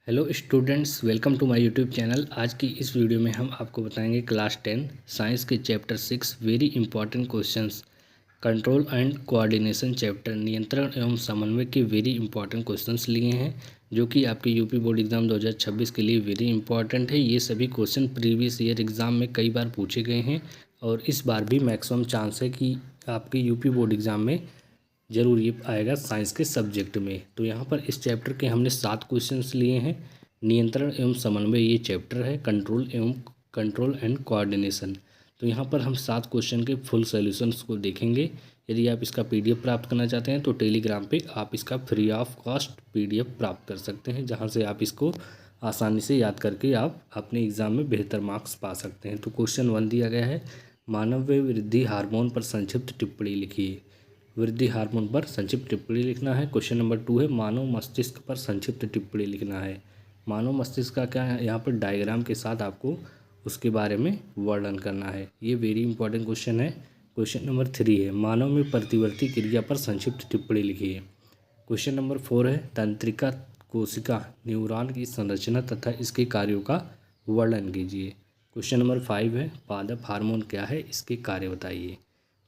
Hello students, welcome to my YouTube channel. आज की इस वीडियो में हम आपको बताएंगे क्लास 10 साइंस के chapter 6 very important questions. Control and coordination chapter नियंत्रण एवं समन्वय के वेरी इंपॉर्टेंट क्वेश्चंस लिए हैं, जो कि आपके यूपी बोर्ड एग्जाम 2026 के लिए वेरी इंपॉर्टेंट है। ये सभी क्वेश्चन प्रीवियस ईयर एग्ज़ाम में कई बार पूछे गए हैं और इस बार भी मैक्सिमम चांस है कि आपके यूपी बोर्ड एग्ज़ाम में जरूर ये आएगा साइंस के सब्जेक्ट में। तो यहाँ पर इस चैप्टर के हमने 7 क्वेश्चंस लिए हैं। नियंत्रण एवं समन्वय ये चैप्टर है, कंट्रोल एंड कोऑर्डिनेशन। तो यहाँ पर हम 7 क्वेश्चन के फुल सॉल्यूशंस को देखेंगे। यदि आप इसका पीडीएफ प्राप्त करना चाहते हैं तो टेलीग्राम पे आप इसका फ्री ऑफ कॉस्ट पीडीएफ प्राप्त कर सकते हैं, जहाँ से आप इसको आसानी से याद करके आप अपने एग्ज़ाम में बेहतर मार्क्स पा सकते हैं। तो क्वेश्चन 1 दिया गया है, मानव वृद्धि हार्मोन पर संक्षिप्त टिप्पणी लिखिए। वृद्धि हार्मोन पर संक्षिप्त टिप्पणी लिखना है। क्वेश्चन नंबर 2 है, मानव मस्तिष्क पर संक्षिप्त टिप्पणी लिखना है। मानव मस्तिष्क का क्या है, यहाँ पर डायग्राम के साथ आपको उसके बारे में वर्णन करना है। ये वेरी इंपॉर्टेंट क्वेश्चन है। क्वेश्चन नंबर 3 है, मानव में प्रतिवर्ती क्रिया पर संक्षिप्त टिप्पणी लिखिए। क्वेश्चन नंबर 4 है, तंत्रिका कोशिका न्यूरॉन की संरचना तथा इसके कार्यों का वर्णन कीजिए। क्वेश्चन नंबर 5 है, पादप हार्मोन क्या है, इसके कार्य बताइए।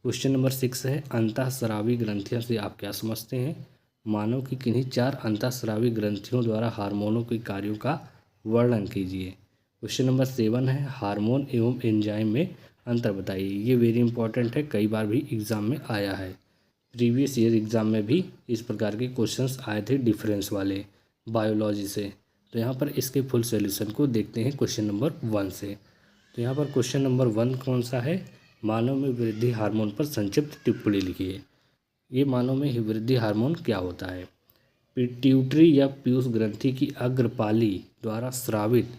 क्वेश्चन नंबर 6 है, अंतःस्रावी ग्रंथियों से आप क्या समझते हैं। मानव की किन्हीं 4 अंतःस्रावी ग्रंथियों द्वारा हार्मोनों के कार्यों का वर्णन कीजिए। क्वेश्चन नंबर 7 है, हार्मोन एवं एंजाइम में अंतर बताइए। ये वेरी इंपॉर्टेंट है, कई बार भी एग्जाम में आया है। प्रीवियस ईयर एग्जाम में भी इस प्रकार के क्वेश्चंस आए थे डिफरेंस वाले बायोलॉजी से। तो यहाँ पर इसके फुल सॉल्यूशन को देखते हैं क्वेश्चन नंबर 1 से। तो यहाँ पर क्वेश्चन नंबर 1 कौन सा है, मानव में वृद्धि हार्मोन पर संक्षिप्त टिप्पणी लिखिए। ये मानव में वृद्धि हार्मोन क्या होता है। पिट्यूटरी या पीयूष ग्रंथि की अग्रपाली द्वारा स्रावित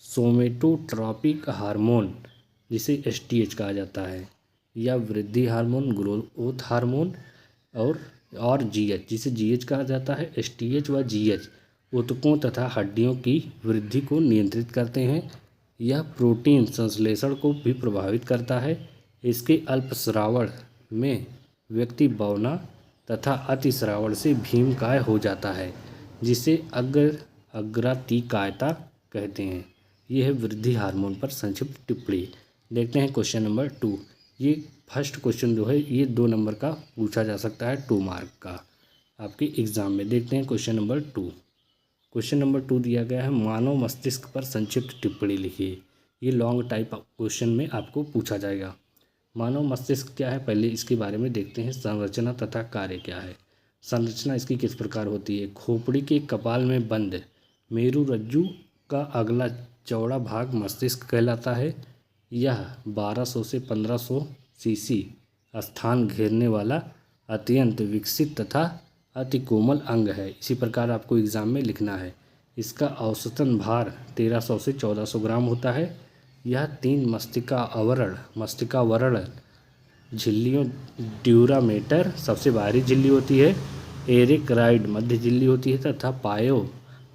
सोमेटोट्रॉपिक हार्मोन, जिसे एसटीएच कहा जाता है, या वृद्धि हार्मोन, ग्रोथ हार्मोन और जीएच, जिसे जीएच कहा जाता है। एसटीएच व जीएच ऊतकों तथा हड्डियों की वृद्धि को नियंत्रित करते हैं। यह प्रोटीन संश्लेषण को भी प्रभावित करता है। इसके अल्पस्रावण में व्यक्ति बौना तथा अतिस्रावण से भीमकाय हो जाता है, जिसे अग्रातिकायता कहते हैं। यह है वृद्धि हार्मोन पर संक्षिप्त टिप्पणी। देखते हैं क्वेश्चन नंबर 2। ये फर्स्ट क्वेश्चन जो है ये 2 नंबर का पूछा जा सकता है, 2 मार्क का आपके एग्जाम में। देखते हैं क्वेश्चन नंबर 2। क्वेश्चन नंबर 2 दिया गया है, मानव मस्तिष्क पर संक्षिप्त टिप्पणी लिखिए। ये लॉन्ग टाइप क्वेश्चन में आपको पूछा जाएगा। मानव मस्तिष्क क्या है, पहले इसके बारे में देखते हैं। संरचना तथा कार्य क्या है। संरचना इसकी किस प्रकार होती है। खोपड़ी के कपाल में बंद मेरुरज्जु का अगला चौड़ा भाग मस्तिष्क कहलाता है। यह 1200 से 1500 सीसी स्थान घेरने वाला अत्यंत विकसित तथा अति कोमल अंग है। इसी प्रकार आपको एग्जाम में लिखना है। इसका औसतन भार 1300 से 1400 ग्राम होता है। यह 3 मस्तिकावरण झिल्लियों, ड्यूरामेटर सबसे बाहरी झिल्ली होती है, एरिकराइड मध्य झिल्ली होती है तथा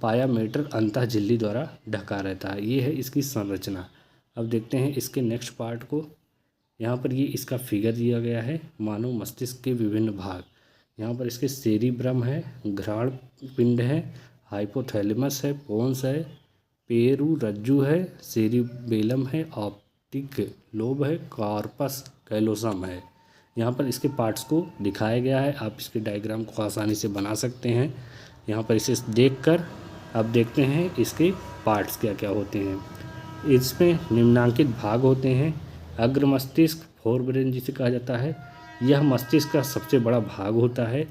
पायामेटर अंतः झिल्ली द्वारा ढका रहता है। ये है इसकी संरचना। अब देखते हैं इसके नेक्स्ट पार्ट को। यहाँ पर ये इसका फिगर दिया गया है, मानव मस्तिष्क के विभिन्न भाग। यहाँ पर इसके सेरिब्रम है, घ्राण पिंड है, हाइपोथैलेमस है, पोन्स है, पेरुरज्जु है, सेरिबेलम है, ऑप्टिक लोब है, कॉर्पस कैलोसम है। यहाँ पर इसके पार्ट्स को दिखाया गया है। आप इसके डायग्राम को आसानी से बना सकते हैं। यहाँ पर इसे देखकर अब देखते हैं इसके पार्ट्स क्या क्या होते हैं। इसमें निम्नांकित भाग होते हैं। अग्र मस्तिष्क, फोर ब्रेन जिसे कहा जाता है, यह मस्तिष्क का सबसे बड़ा भाग होता है।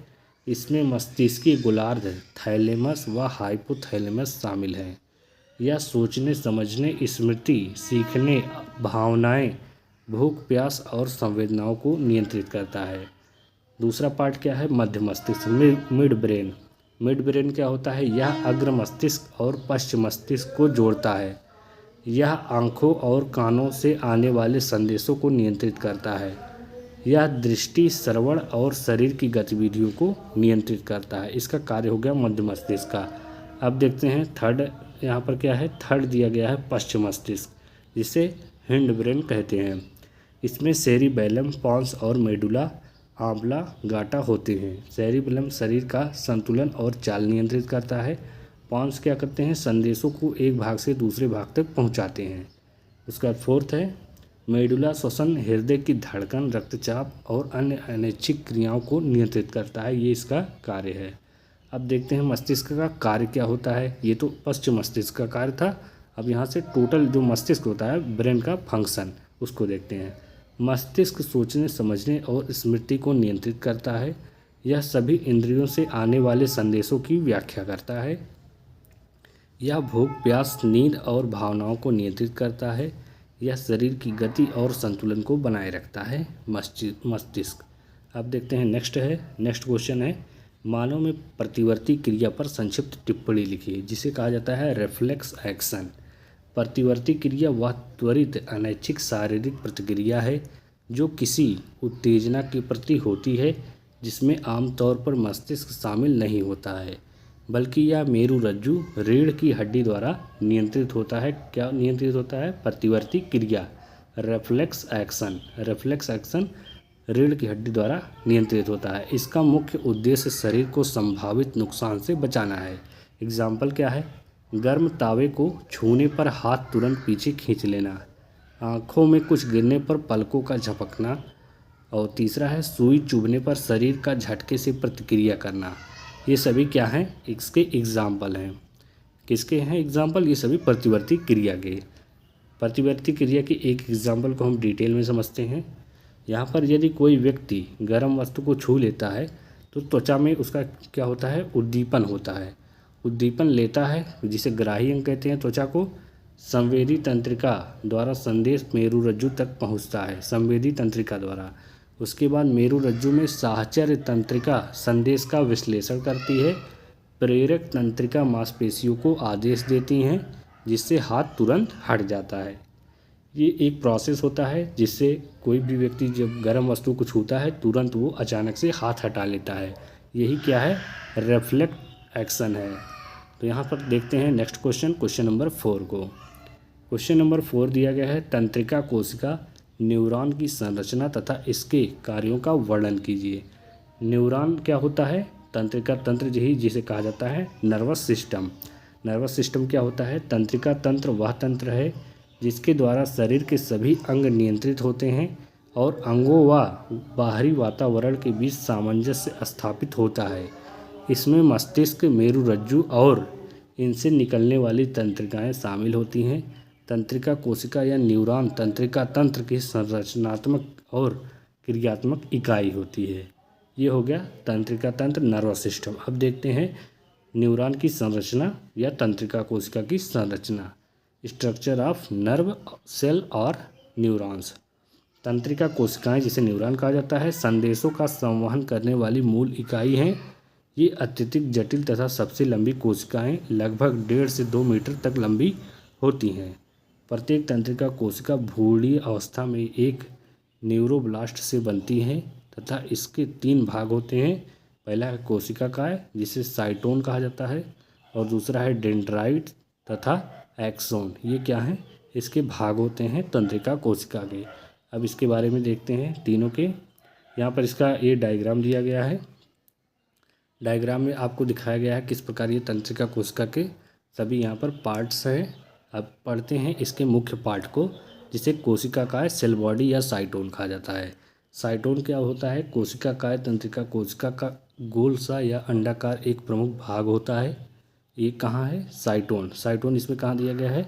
इसमें मस्तिष्कीय गोलार्ध, थैलेमस व हाइपोथैलेमस शामिल हैं। यह सोचने, समझने, स्मृति, सीखने, भावनाएं, भूख प्यास और संवेदनाओं को नियंत्रित करता है। दूसरा पार्ट क्या है, मध्य मस्तिष्क, मिड ब्रेन। मिड ब्रेन क्या होता है, यह अग्र मस्तिष्क और पश्च मस्तिष्क को जोड़ता है। यह आँखों और कानों से आने वाले संदेशों को नियंत्रित करता है। यह दृष्टि, श्रवण और शरीर की गतिविधियों को नियंत्रित करता है। इसका कार्य हो गया मध्य मस्तिष्क का। अब देखते हैं थर्ड, यहाँ पर क्या है, थर्ड दिया गया है पश्चिम मस्तिष्क, जिसे हिंड ब्रेन कहते हैं। इसमें सेरिबेलम, पॉन्स और मेडुला ऑब्लांगाटा होते हैं। सेरिबेलम शरीर का संतुलन और चाल नियंत्रित करता है। पॉन्स क्या करते हैं, संदेशों को एक भाग से दूसरे भाग तक पहुंचाते हैं। उसका फोर्थ है मेडुला श्वसन हृदय की धड़कन, रक्तचाप और अन्य अनैच्छिक क्रियाओं को नियंत्रित करता है, ये इसका कार्य है। अब देखते हैं मस्तिष्क का कार्य क्या होता है। ये तो पश्च मस्तिष्क का कार्य था। अब यहाँ से टोटल जो मस्तिष्क होता है, ब्रेन का फंक्शन, उसको देखते हैं। मस्तिष्क सोचने, समझने और स्मृति को नियंत्रित करता है। यह सभी इंद्रियों से आने वाले संदेशों की व्याख्या करता है। यह भूख, प्यास, नींद और भावनाओं को नियंत्रित करता है। यह शरीर की गति और संतुलन को बनाए रखता है, मस्तिष्क। अब देखते हैं नेक्स्ट क्वेश्चन है, मानव में प्रतिवर्ती क्रिया पर संक्षिप्त टिप्पणी लिखिए, जिसे कहा जाता है रिफ्लेक्स एक्शन। प्रतिवर्ती क्रिया वह त्वरित अनैच्छिक शारीरिक प्रतिक्रिया है जो किसी उत्तेजना के प्रति होती है, जिसमें आमतौर पर मस्तिष्क शामिल नहीं होता है, बल्कि यह मेरुरज्जु रीढ़ की हड्डी द्वारा नियंत्रित होता है। क्या नियंत्रित होता है? प्रतिवर्ती क्रिया, रिफ्लेक्स एक्शन रीढ़ की हड्डी द्वारा नियंत्रित होता है। इसका मुख्य उद्देश्य शरीर को संभावित नुकसान से बचाना है। एग्जाम्पल क्या है? गर्म तावे को छूने पर हाथ तुरंत पीछे खींच लेना, आँखों में कुछ गिरने पर पलकों का झपकना, और तीसरा है सुई चुभने पर शरीर का झटके से प्रतिक्रिया करना। ये सभी क्या हैं? इसके एग्जाम्पल हैं। किसके हैं एग्जाम्पल? ये सभी प्रतिवर्ती क्रिया के। प्रतिवर्ती क्रिया के एक एग्जाम्पल को हम डिटेल में समझते हैं। यहाँ पर यदि कोई व्यक्ति गर्म वस्तु को छू लेता है तो त्वचा में उसका क्या होता है? उद्दीपन होता है। उद्दीपन लेता है, जिसे ग्राही अंग कहते हैं। त्वचा को संवेदी तंत्रिका द्वारा संदेश मेरुरज्जु तक पहुँचता है, संवेदी तंत्रिका द्वारा। उसके बाद मेरुरज्जु में साहचर्य तंत्रिका संदेश का विश्लेषण करती है। प्रेरक तंत्रिका मांसपेशियों को आदेश देती हैं, जिससे हाथ तुरंत हट जाता है। ये एक प्रोसेस होता है जिससे कोई भी व्यक्ति जब गर्म वस्तु को छूता है तुरंत वो अचानक से हाथ हटा लेता है। यही क्या है? रिफ्लेक्स एक्शन है। तो यहाँ पर देखते हैं नेक्स्ट क्वेश्चन नंबर 4 को। क्वेश्चन नंबर 4 दिया गया है, तंत्रिका कोशिका न्यूरॉन की संरचना तथा इसके कार्यों का वर्णन कीजिए। न्यूरॉन क्या होता है? तंत्रिका तंत्र, यही जिसे कहा जाता है नर्वस सिस्टम। नर्वस सिस्टम क्या होता है? तंत्रिका तंत्र वह तंत्र है जिसके द्वारा शरीर के सभी अंग नियंत्रित होते हैं और अंगों व बाहरी वातावरण के बीच सामंजस्य स्थापित होता है। इसमें मस्तिष्क, मेरुरज्जु और इनसे निकलने वाली तंत्रिकाएं शामिल होती हैं। तंत्रिका कोशिका या न्यूरॉन तंत्रिका तंत्र की संरचनात्मक और क्रियात्मक इकाई होती है। ये हो गया तंत्रिका तंत्र, नर्वस सिस्टम। अब देखते हैं न्यूरॉन की संरचना या तंत्रिका कोशिका की संरचना। स्ट्रक्चर ऑफ नर्व सेल और न्यूरॉन्स। तंत्रिका कोशिकाएं, जिसे न्यूरॉन कहा जाता है, संदेशों का संवहन करने वाली मूल इकाई हैं। ये अत्यधिक जटिल तथा सबसे लंबी कोशिकाएं लगभग 1.5 से 2 मीटर तक लंबी होती हैं। प्रत्येक तंत्रिका कोशिका भ्रूणीय अवस्था में एक न्यूरोब्लास्ट से बनती है तथा इसके 3 भाग होते हैं। पहला है कोशिका काय, जिसे साइटोन कहा जाता है, और दूसरा है डेंड्राइट तथा एक्सोन। ये क्या है? इसके भाग होते हैं तंत्रिका कोशिका के। अब इसके बारे में देखते हैं तीनों के। यहाँ पर इसका ये डायग्राम दिया गया है। डायग्राम में आपको दिखाया गया है किस प्रकार ये तंत्रिका कोशिका के सभी यहाँ पर पार्ट्स हैं। अब पढ़ते हैं इसके मुख्य पार्ट को, जिसे कोशिका काय, सेल बॉडी या साइटोन कहा जाता है। साइटोन क्या होता है? कोशिका काय तंत्रिका कोशिका का गोल सा या अंडाकार एक प्रमुख भाग होता है। ये कहाँ है? साइटोन इसमें कहाँ दिया गया है?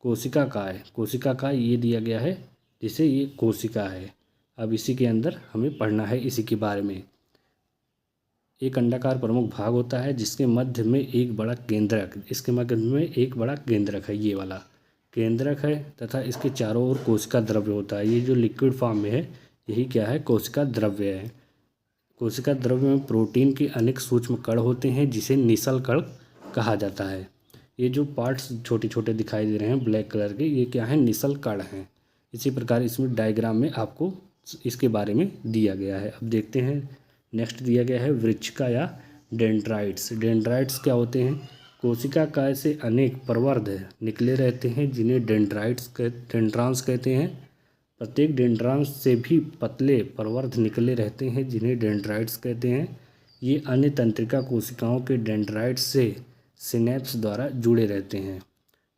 कोशिका काय ये दिया गया है, जिसे ये कोशिका है। अब इसी के अंदर हमें पढ़ना है इसी के बारे में। एक अंडाकार प्रमुख भाग होता है जिसके मध्य में एक बड़ा केंद्रक, इसके मध्य में एक बड़ा केंद्रक है, ये वाला केंद्रक है, तथा इसके चारों ओर कोशिका द्रव्य होता है। ये जो लिक्विड फॉर्म में है, यही क्या है? कोशिका द्रव्य है। कोशिका द्रव्य में प्रोटीन के अनेक सूक्ष्म कण होते हैं, जिसे निसल कण कहा जाता है। ये जो पार्ट्स छोटे छोटे दिखाई दे रहे हैं ब्लैक कलर के, ये क्या है? निसल कण हैं। इसी प्रकार इसमें डायग्राम में आपको इसके बारे में दिया गया है। अब देखते हैं नेक्स्ट दिया गया है वृक्षिका या डेंड्राइट्स। डेंड्राइट्स क्या होते हैं? कोशिका काय से अनेक प्रवर्ध निकले रहते हैं, जिन्हें डेंड्रान्स कहते हैं। प्रत्येक डेंड्रान्स से भी पतले प्रवर्ध निकले रहते हैं, जिन्हें डेंड्राइट्स कहते हैं। ये अन्य तंत्रिका कोशिकाओं के डेंड्राइट्स से सिनेप्स द्वारा जुड़े रहते हैं।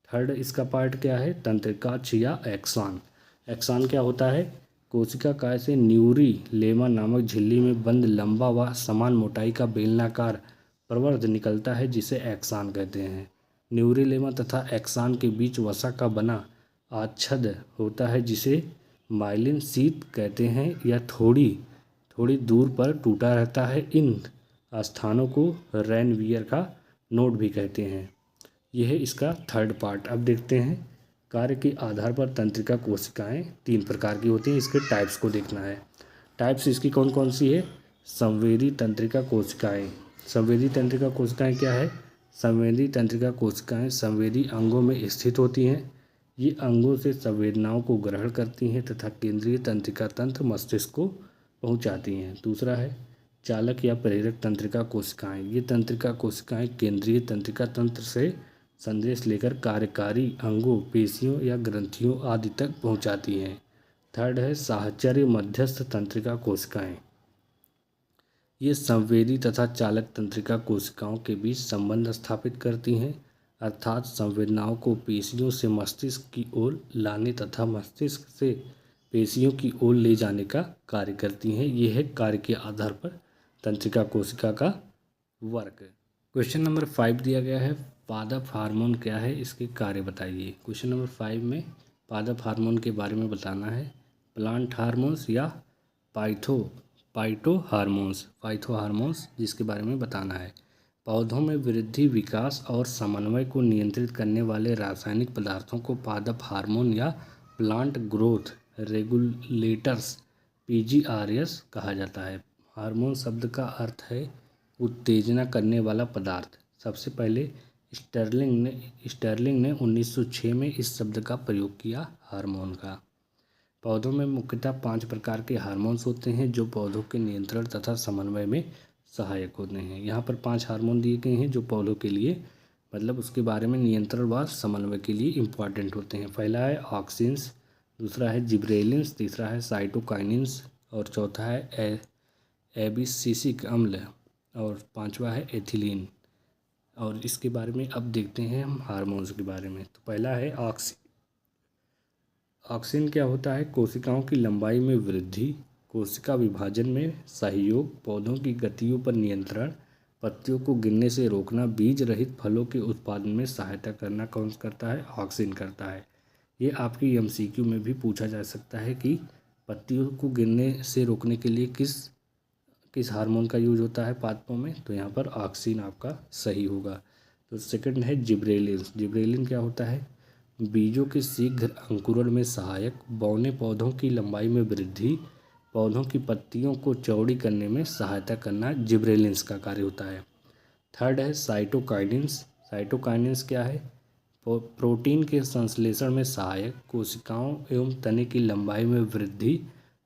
थर्ड इसका पार्ट क्या है, तंत्रिकाक्ष या एक्सॉन। एक्सॉन क्या होता है, कोशिका काय से न्यूरी लेमा नामक झिल्ली में बंद लंबा व समान मोटाई का बेलनाकार प्रवर्ध निकलता है जिसे एक्सॉन कहते हैं। न्यूरी लेमा तथा एक्सॉन के बीच वसा का बना आच्छद होता है जिसे माइलिन शीथ कहते हैं, या थोड़ी दूर पर टूटा रहता है। इन स्थानों को रेनवियर का नोड भी कहते हैं। यह है इसका थर्ड पार्ट। अब देखते हैं कार्य के आधार पर तंत्रिका कोशिकाएं 3 प्रकार की होती हैं, इसके टाइप्स को देखना है। टाइप्स इसकी कौन कौन सी है, संवेदी तंत्रिका कोशिकाएं। संवेदी तंत्रिका कोशिकाएं क्या है, संवेदी तंत्रिका कोशिकाएं संवेदी अंगों में स्थित होती हैं। ये अंगों से संवेदनाओं को ग्रहण करती हैं तथा केंद्रीय तंत्रिका तंत्र मस्तिष्क को पहुंचाती हैं। दूसरा है चालक या प्रेरक तंत्रिका कोशिकाएं। ये तंत्रिका कोशिकाएं केंद्रीय तंत्रिका तंत्र से संदेश लेकर कार्यकारी अंगों, पेशियों या ग्रंथियों आदि तक पहुंचाती हैं। थर्ड है साहचर्य मध्यस्थ तंत्रिका कोशिकाएं। ये संवेदी तथा चालक तंत्रिका कोशिकाओं के बीच संबंध स्थापित करती हैं, अर्थात संवेदनाओं को पेशियों से मस्तिष्क की ओर लाने तथा मस्तिष्क से पेशियों की ओर ले जाने का कार्य करती हैं। यह है कार्य के आधार पर तंत्रिका कोशिका का वर्क। क्वेश्चन नंबर 5 दिया गया है, पादप हार्मोन क्या है, इसके कार्य बताइए। क्वेश्चन नंबर 5 में पादप हार्मोन के बारे में बताना है। प्लांट हार्मोन्स या फाइटो हार्मोन्स जिसके बारे में बताना है। पौधों में वृद्धि, विकास और समन्वय को नियंत्रित करने वाले रासायनिक पदार्थों को पादप हार्मोन या प्लांट ग्रोथ रेगुलेटर्स PGRS कहा जाता है। हार्मोन शब्द का अर्थ है उत्तेजना करने वाला पदार्थ। सबसे पहले स्टर्लिंग ने 1906 में इस शब्द का प्रयोग किया हार्मोन का। पौधों में मुख्यतः 5 प्रकार के हार्मोन्स होते हैं जो पौधों के नियंत्रण तथा समन्वय में सहायक होते हैं। यहाँ पर 5 हार्मोन दिए गए हैं जो पौधों के लिए मतलब उसके बारे में नियंत्रण व समन्वय के लिए इम्पॉर्टेंट होते हैं। पहला है ऑक्सिन्स, दूसरा है जिब्रेलिन्स, तीसरा है साइटोकाइनिन्स और चौथा है एबिसिसिक अम्ल और पांचवा है एथिलीन। और इसके बारे में अब देखते हैं हम हार्मोन्स के बारे में। तो पहला है ऑक्सिन क्या होता है, कोशिकाओं की लंबाई में वृद्धि, कोशिका विभाजन में सहयोग, पौधों की गतियों पर नियंत्रण, पत्तियों को गिरने से रोकना, बीज रहित फलों के उत्पादन में सहायता करना कौन करता है, ऑक्सिन करता है। ये आपकी MCQ में भी पूछा जा सकता है कि पत्तियों को गिरने से रोकने के लिए किस हार्मोन का यूज होता है पादपों में, तो यहाँ पर ऑक्सिन आपका सही होगा। तो सेकंड है जिब्रेलिन क्या होता है, बीजों के शीघ्र अंकुरण में सहायक, बौने पौधों की लंबाई में वृद्धि, पौधों की पत्तियों को चौड़ी करने में सहायता करना जिब्रेलिन्स का कार्य होता है। थर्ड है साइटोकाइनिन्स क्या है, प्रोटीन के संश्लेषण में सहायक, कोशिकाओं एवं तने की लंबाई में वृद्धि,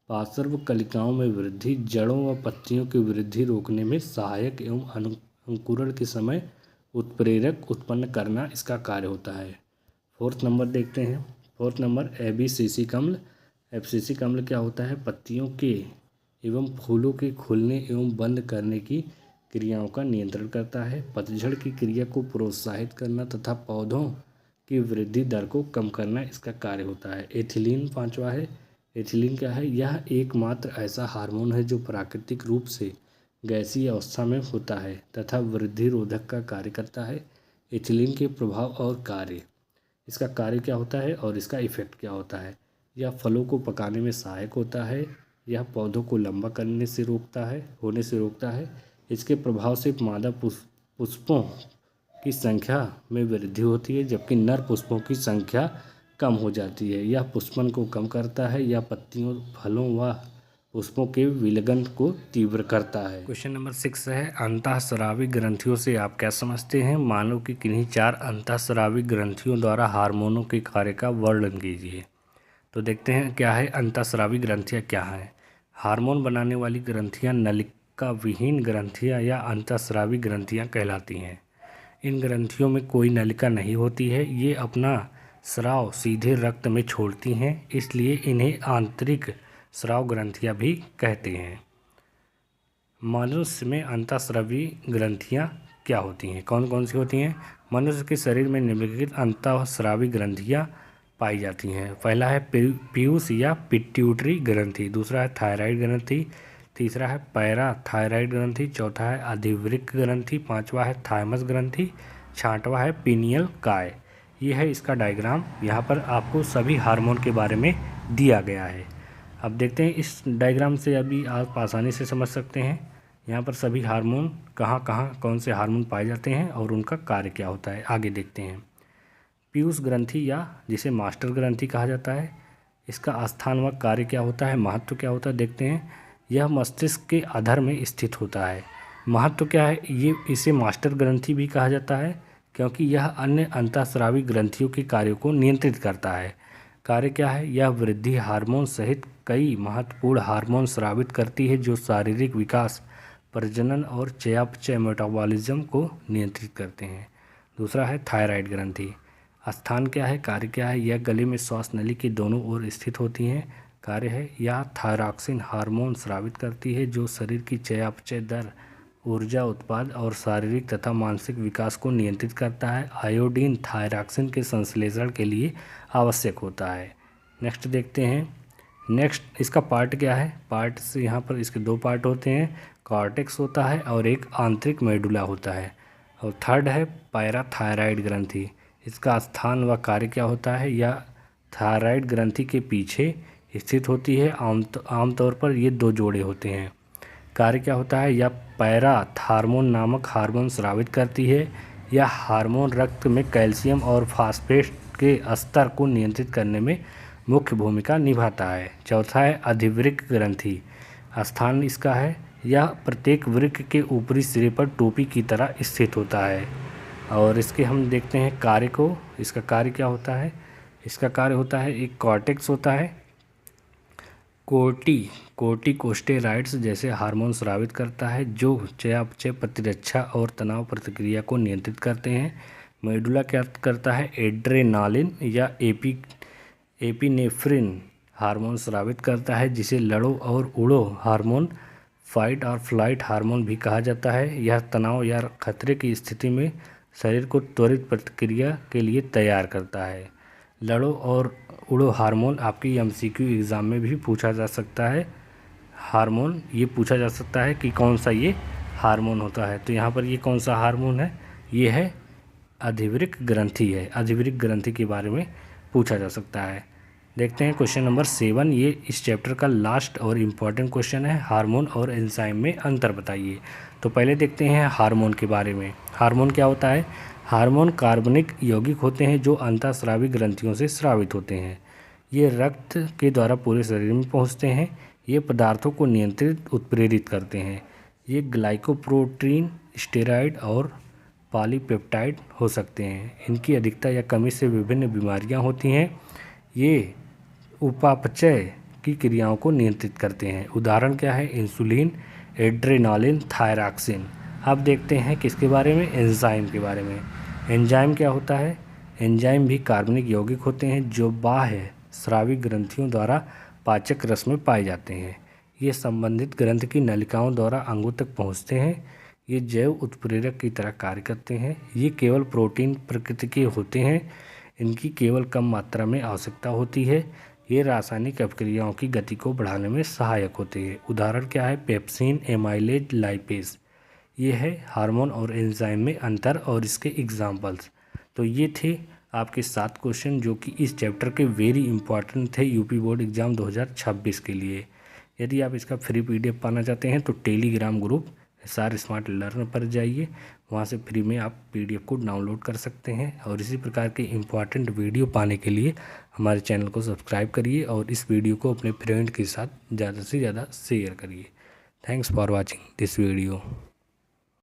पार्श्व कलिकाओं में वृद्धि, जड़ों व पत्तियों की वृद्धि रोकने में सहायक एवं अंकुरण के समय उत्प्रेरक उत्पन्न करना इसका कार्य होता है। 4th नंबर देखते हैं। 4th नंबर एबिसिसिक अम्ल। एबिसिसिक अम्ल क्या होता है, पत्तियों के एवं फूलों के खुलने एवं बंद करने की क्रियाओं का नियंत्रण करता है, पतझड़ की क्रिया को प्रोत्साहित करना तथा पौधों की वृद्धि दर को कम करना इसका कार्य होता है। एथिलीन 5वां है। एथिलीन क्या है, यह एकमात्र ऐसा हार्मोन है जो प्राकृतिक रूप से गैसीय अवस्था में होता है तथा वृद्धि रोधक का कार्य करता है। एथिलीन के प्रभाव और कार्य, इसका कार्य क्या होता है और इसका इफेक्ट क्या होता है। यह फलों को पकाने में सहायक होता है, यह पौधों को लंबा होने से रोकता है। इसके प्रभाव से मादा पुष्पों की संख्या में वृद्धि होती है जबकि नर पुष्पों की संख्या कम हो जाती है। यह पुष्पन को कम करता है, यह पत्तियों, फलों व पुष्पों के विलयन को तीव्र करता है। क्वेश्चन नंबर 6 है, अंतःस्रावी ग्रंथियों से आप क्या समझते हैं, मानव की किन्हीं 4 अंतःस्रावी ग्रंथियों द्वारा हार्मोनों के कार्य का वर्णन कीजिए। तो देखते हैं क्या है, अंतःस्रावी ग्रंथियाँ क्या हैं। हार्मोन बनाने वाली ग्रंथियाँ नलिका विहीन ग्रंथियाँ या अंतःस्रावी ग्रंथियाँ कहलाती हैं। इन ग्रंथियों में कोई नलिका नहीं होती है, ये अपना स्राव सीधे रक्त में छोड़ती हैं, इसलिए इन्हें आंतरिक स्राव ग्रंथियाँ भी कहते हैं। मनुष्य में अंतःस्रावी ग्रंथियाँ क्या होती हैं? कौन कौन सी होती हैं? मनुष्य के शरीर में निम्नलिखित अंतःस्रावी ग्रंथियाँ पाई जाती हैं। पहला है पीयूष या पिट्यूटरी ग्रंथि, दूसरा है थायराइड ग्रंथि, तीसरा है पैराथायराइड ग्रंथि, चौथा है अधिवृक्क ग्रंथि, पांचवा है थाइमस ग्रंथि, छठवां है पीनियल काय। ये है इसका डायग्राम। यहाँ पर आपको सभी हार्मोन के बारे में दिया गया है। अब देखते हैं इस डायग्राम से अभी आप आसानी से समझ सकते हैं यहाँ पर सभी हार्मोन कहाँ कहाँ कौन से हार्मोन पाए जाते हैं और उनका कार्य क्या होता है। आगे देखते हैं। पीयूष ग्रंथि या जिसे मास्टर ग्रंथि कहा जाता है, इसका स्थान व कार्य क्या होता है, महत्व क्या होता है, देखते हैं। यह मस्तिष्क के अधर में स्थित होता है। महत्व क्या है, ये इसे मास्टर ग्रंथि भी कहा जाता है क्योंकि यह अन्य अंतःस्रावी ग्रंथियों के कार्यों को नियंत्रित करता है। कार्य क्या है, यह वृद्धि हार्मोन सहित कई महत्वपूर्ण हार्मोन स्रावित करती है जो शारीरिक विकास, प्रजनन और चयापचय मेटाबॉलिज्म को नियंत्रित करते हैं। दूसरा है थायराइड ग्रंथि। स्थान क्या है, कार्य क्या है, यह गले में श्वास नली के दोनों ओर स्थित होती हैं। कार्य है, यह थायरॉक्सिन हार्मोन स्रावित करती है जो शरीर की चयापचय दर, ऊर्जा उत्पाद और शारीरिक तथा मानसिक विकास को नियंत्रित करता है। आयोडीन थायरॉक्सिन के संश्लेषण के लिए आवश्यक होता है। नेक्स्ट देखते हैं। नेक्स्ट इसका पार्ट क्या है, पार्ट से यहाँ पर इसके दो पार्ट होते हैं, कॉर्टेक्स होता है और एक आंतरिक मेडुला होता है। और थर्ड है पैराथायराइड ग्रंथि। इसका स्थान व कार्य क्या होता है, यह थायराइड ग्रंथि के पीछे स्थित होती है। आमतौर पर ये दो जोड़े होते हैं। कार्य क्या होता है, यह पैराथार्मोन नामक हार्मोन स्रावित करती है। यह हार्मोन रक्त में कैल्शियम और फास्फेट के स्तर को नियंत्रित करने में मुख्य भूमिका निभाता है। चौथा है अधिवृक्क ग्रंथि। स्थान इसका है, यह प्रत्येक वृक्क के ऊपरी सिरे पर टोपी की तरह स्थित होता है। और इसके हम देखते हैं कार्य को। इसका कार्य क्या होता है, इसका कार्य होता है, एक कॉर्टेक्स होता है, कोर्टिकोस्टेरॉइड्स जैसे हार्मोन स्रावित करता है जो चयापचय, प्रतिरक्षा और तनाव प्रतिक्रिया को नियंत्रित करते हैं। मेडुला क्या करता है, एड्रेनालिन या एपिनेफ्रिन हार्मोन स्रावित करता है जिसे लड़ो और उड़ो हार्मोन, फाइट और फ्लाइट हार्मोन भी कहा जाता है। यह तनाव या खतरे की स्थिति में शरीर को त्वरित प्रतिक्रिया के लिए तैयार करता है। लड़ो और उड़ो हार्मोन आपकी MCQ एग्ज़ाम में भी पूछा जा सकता है। हार्मोन ये पूछा जा सकता है कि कौन सा ये हार्मोन होता है। तो यहाँ पर ये कौन सा हार्मोन है, ये है अधिवृक्क ग्रंथि है। अधिवृक्क ग्रंथि के बारे में पूछा जा सकता है। देखते हैं क्वेश्चन नंबर 7। ये इस चैप्टर का लास्ट और इम्पॉर्टेंट क्वेश्चन है, हार्मोन और एंजाइम में अंतर बताइए। तो पहले देखते हैं हार्मोन के बारे में। हार्मोन क्या होता है, हार्मोन कार्बनिक यौगिक होते हैं जो अंतःस्रावी ग्रंथियों से स्रावित होते हैं। ये रक्त के द्वारा पूरे शरीर में पहुंचते हैं। ये पदार्थों को नियंत्रित उत्प्रेरित करते हैं। ये ग्लाइकोप्रोटीन, स्टेरॉइड और पॉलीपेप्टाइड हो सकते हैं। इनकी अधिकता या कमी से विभिन्न बीमारियां होती हैं। ये उपापचय की क्रियाओं को नियंत्रित करते हैं। उदाहरण क्या है, इंसुलिन, एड्रेनालिन, थायरॉक्सिन। अब देखते हैं किसके बारे में, एंजाइम के बारे में। एंजाइम क्या होता है, एंजाइम भी कार्बनिक यौगिक होते हैं जो बाह्य स्रावी ग्रंथियों द्वारा पाचक रस में पाए जाते हैं। ये संबंधित ग्रंथि की नलिकाओं द्वारा अंगों तक पहुंचते हैं। ये जैव उत्प्रेरक की तरह कार्य करते हैं। ये केवल प्रोटीन प्रकृति के होते हैं। इनकी केवल कम मात्रा में आवश्यकता होती है। ये रासायनिक अभिक्रियाओं की गति को बढ़ाने में सहायक होते हैं। उदाहरण क्या है, पेप्सिन, एमाइलेज, लाइपेज। ये है हार्मोन और एंजाइम में अंतर और इसके एग्जाम्पल्स। तो ये थे आपके 7 क्वेश्चन जो कि इस चैप्टर के वेरी इंपॉर्टेंट थे यूपी बोर्ड एग्ज़ाम 2026 के लिए। यदि आप इसका फ्री PDF पाना चाहते हैं तो Telegram group SR smart learn पर जाइए, वहाँ से फ्री में आप PDF को डाउनलोड कर सकते हैं। और इसी प्रकार के इम्पॉर्टेंट वीडियो पाने के लिए हमारे चैनल को सब्सक्राइब करिए और इस वीडियो को अपने फ्रेंड के साथ ज़्यादा से ज़्यादा शेयर करिए। Thanks for watching this video.